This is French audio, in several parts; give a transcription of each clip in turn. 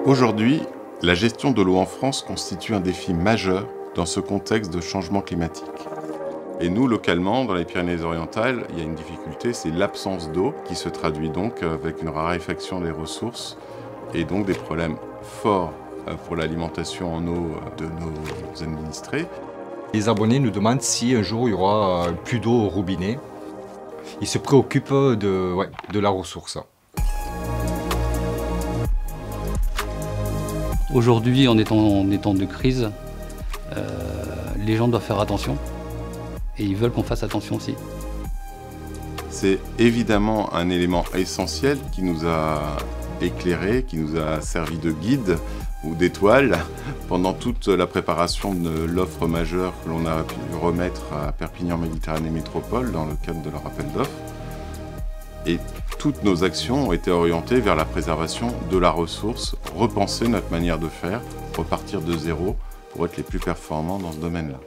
Aujourd'hui, la gestion de l'eau en France constitue un défi majeur dans ce contexte de changement climatique. Et nous, localement, dans les Pyrénées-Orientales, il y a une difficulté, c'est l'absence d'eau qui se traduit donc avec une raréfaction des ressources et donc des problèmes forts pour l'alimentation en eau de nos administrés. Les abonnés nous demandent si un jour il y aura plus d'eau au robinet. Ils se préoccupent de la ressource. Aujourd'hui, en étant de crise, les gens doivent faire attention et ils veulent qu'on fasse attention aussi. C'est évidemment un élément essentiel qui nous a éclairé, qui nous a servi de guide ou d'étoile pendant toute la préparation de l'offre majeure que l'on a pu remettre à Perpignan Méditerranée Métropole dans le cadre de leur appel d'offres. Et toutes nos actions ont été orientées vers la préservation de la ressource, repenser notre manière de faire, repartir de zéro pour être les plus performants dans ce domaine-là.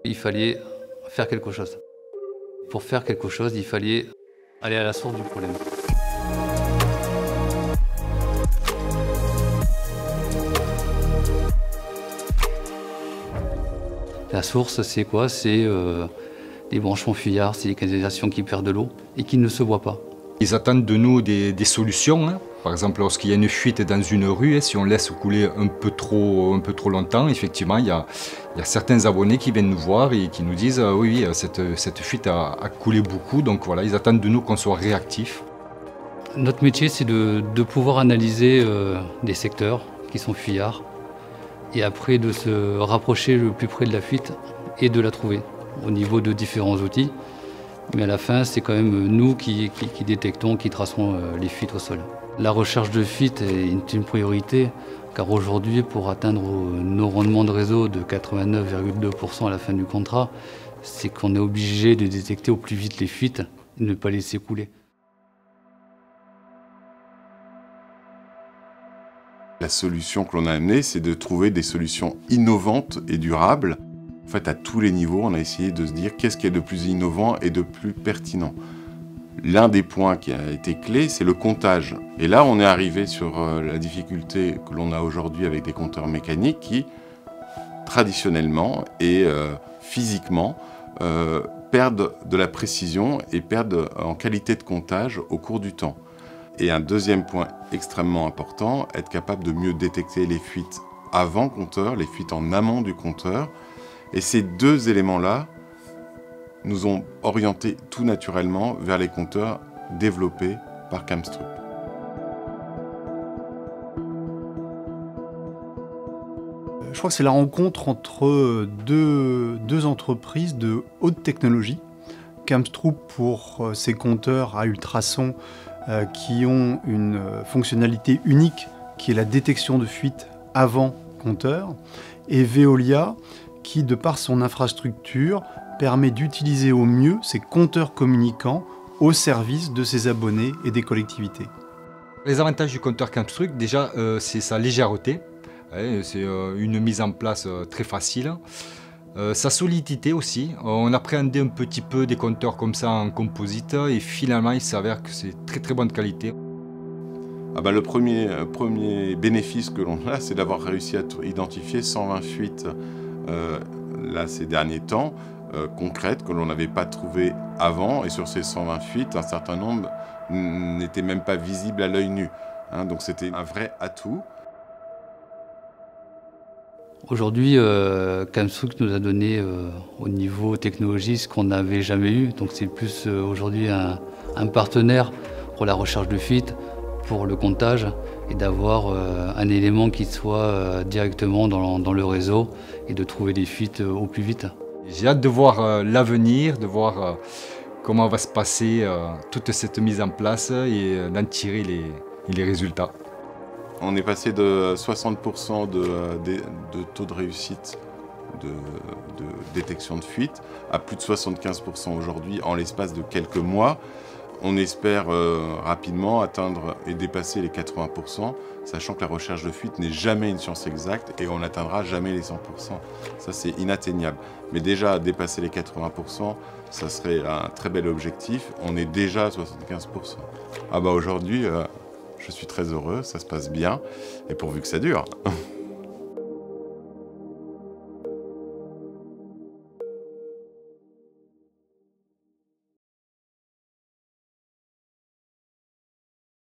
Il fallait faire quelque chose. Pour faire quelque chose, il fallait aller à la source du problème. La source, c'est quoi? C'est des branchements fuyards, c'est des canalisations qui perdent de l'eau et qui ne se voient pas. Ils attendent de nous des solutions. Hein. Par exemple, lorsqu'il y a une fuite dans une rue, si on laisse couler un peu trop longtemps, effectivement, il y a certains abonnés qui viennent nous voir et qui nous disent oui, cette fuite a coulé beaucoup. Donc voilà, ils attendent de nous qu'on soit réactifs. Notre métier, c'est de pouvoir analyser des secteurs qui sont fuyards et après de se rapprocher le plus près de la fuite et de la trouver au niveau de différents outils. Mais à la fin, c'est quand même nous qui détectons, qui traçons les fuites au sol. La recherche de fuites est une priorité, car aujourd'hui, pour atteindre nos rendements de réseau de 89,2% à la fin du contrat, c'est qu'on est obligé de détecter au plus vite les fuites et ne pas laisser couler. La solution que l'on a amenée, c'est de trouver des solutions innovantes et durables. En fait, à tous les niveaux, on a essayé de se dire qu'est-ce qui est de plus innovant et de plus pertinent. L'un des points qui a été clé, c'est le comptage. Et là, on est arrivé sur la difficulté que l'on a aujourd'hui avec des compteurs mécaniques qui, traditionnellement et physiquement, perdent de la précision et perdent en qualité de comptage au cours du temps. Et un deuxième point extrêmement important, être capable de mieux détecter les fuites avant compteur, les fuites en amont du compteur. Et ces deux éléments-là nous ont orientés tout naturellement vers les compteurs développés par Camstrup. Je crois que c'est la rencontre entre deux entreprises de haute technologie. Camstrup pour ses compteurs à ultrasons qui ont une fonctionnalité unique qui est la détection de fuite avant compteur, et Veolia qui, de par son infrastructure, permet d'utiliser au mieux ces compteurs communicants au service de ses abonnés et des collectivités. Les avantages du compteur Camstrup, déjà, c'est sa légèreté. C'est une mise en place très facile. Sa solidité aussi. On appréhendait un petit peu des compteurs comme ça en composite et finalement, il s'avère que c'est très bonne qualité. Le premier bénéfice que l'on a, c'est d'avoir réussi à identifier 120 fuites là, ces derniers temps, concrètes, que l'on n'avait pas trouvées avant. Et sur ces 120 fuites, un certain nombre n'étaient même pas visibles à l'œil nu. Donc c'était un vrai atout. Aujourd'hui, Camstrup nous a donné au niveau technologie ce qu'on n'avait jamais eu. Donc c'est plus aujourd'hui un partenaire pour la recherche de fuites, pour le comptage et d'avoir un élément qui soit directement dans le réseau et de trouver des fuites au plus vite. J'ai hâte de voir l'avenir, de voir comment va se passer toute cette mise en place et d'en tirer les résultats. On est passé de 60% de taux de réussite de détection de fuite à plus de 75% aujourd'hui en l'espace de quelques mois. On espère rapidement atteindre et dépasser les 80%, sachant que la recherche de fuite n'est jamais une science exacte et on n'atteindra jamais les 100%. Ça, c'est inatteignable. Mais déjà, dépasser les 80%, ça serait un très bel objectif. On est déjà à 75%. Aujourd'hui, Je suis très heureux, ça se passe bien, et pourvu que ça dure.